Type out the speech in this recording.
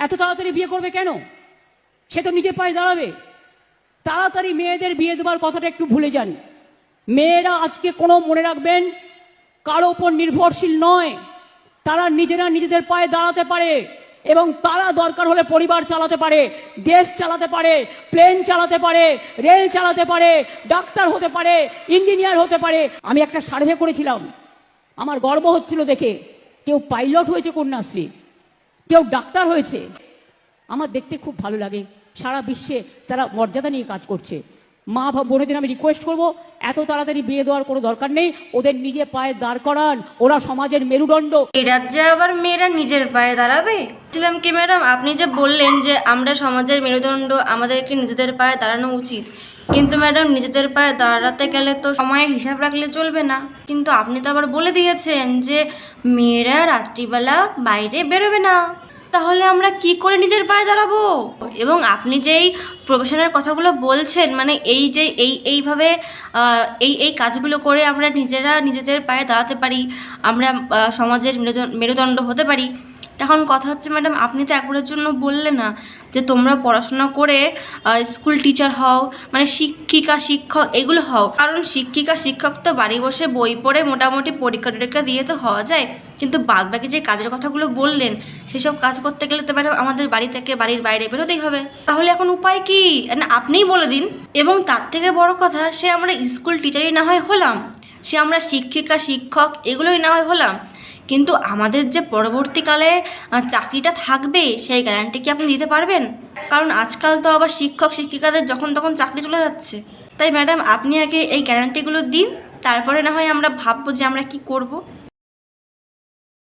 এত তাড়াতাড়ি বিয়ে করবে কেন? সে তো নিজে পায়ে দাঁড়াবে। তাড়াতাড়ি মেয়েদের বিয়ে দেওয়ার কথাটা একটু ভুলে যান। মেয়েরা আজকে কোনো মনে রাখবেন কারো উপর নির্ভরশীল নয়। তারা নিজেরা নিজেদের পায়ে দাঁড়াতে পারে এবং তারা দরকার হলে পরিবার চালাতে পারে, দেশ চালাতে পারে, প্লেন চালাতে পারে, রেল চালাতে পারে, ডাক্তার হতে পারে, ইঞ্জিনিয়ার হতে পারে। আমি একটা সার্ভে করেছিলাম, আমার গর্ব হচ্ছিল দেখে। কেউ পাইলট হয়েছে কন্যাশ্রী, কেউ ডাক্তার হয়েছে। আমার দেখতে খুব ভালো লাগে। সারা বিশ্বে তারা মর্যাদা নিয়ে কাজ করছে। মা বোনেদের আমি রিকোয়েস্ট করব, এত তাড়াতাড়ি বিয়ে দেওয়ার কোনো দরকার নেই। ওদের নিজে পায়ে দাঁড় করান, ওরা সমাজের মেরুদণ্ড। এই রাজ্যে আবার মেয়েরা নিজের পায়ে দাঁড়াবে? বলছিলাম কি ম্যাডাম, আপনি যে বললেন যে আমরা সমাজের মেরুদণ্ড, আমাদেরকে নিজেদের পায়ে দাঁড়ানো উচিত, কিন্তু ম্যাডাম নিজেদের পায়ে দাঁড়াতে গেলে তো সময়ের হিসাব রাখলে চলবে না। কিন্তু আপনি তো আবার বলে দিয়েছেন যে মেয়েরা রাত্রিবেলা বাইরে বেরোবে না। তাহলে আমরা কি করে নিজের পায়ে দাঁড়াবো? এবং আপনি যেই প্রফেশনের কথাগুলো বলছেন, মানে এই যে এইভাবে এই কাজগুলো করে আমরা নিজেরা নিজেদের পায়ে দাঁড়াতে পারি, আমরা সমাজের মেরুদণ্ড হতে পারি। তখন কথা হচ্ছে ম্যাডাম, আপনি তো একবারের জন্য বললেন না যে তোমরা পড়াশোনা করে স্কুল টিচার হও, মানে শিক্ষিকা শিক্ষক এগুলো হও। কারণ শিক্ষিকা শিক্ষক তো বাড়ি বসে বই পড়ে মোটামুটি পরীক্ষা টরীক্ষা দিয়ে তো হওয়া যায়, কিন্তু বাদবাকি যে কাজের কথাগুলো বললেন সেসব কাজ করতে গেলে তো ম্যাডাম আমাদের বাড়ি থেকে বাড়ির বাইরে বেরোতেই হবে। তাহলে এখন উপায় কি? না আপনিই বলে দিন। এবং তার থেকে বড় কথা, সে আমরা স্কুল টিচারই না হয় হলাম, সে আমরা শিক্ষিকা শিক্ষক এগুলোই না হয় হলাম, কিন্তু আমাদের যে পরবর্তীকালে চাকরিটা থাকবে সেই গ্যারান্টি কি আপনি দিতে পারবেন? কারণ আজকাল তো আবার শিক্ষক শিক্ষিকাদের যখন তখন চাকরি চলে যাচ্ছে। তাই ম্যাডাম আপনি আগে এই গ্যারান্টিগুলো দিন, তারপরে না হয় আমরা ভাববো যে আমরা কি করব।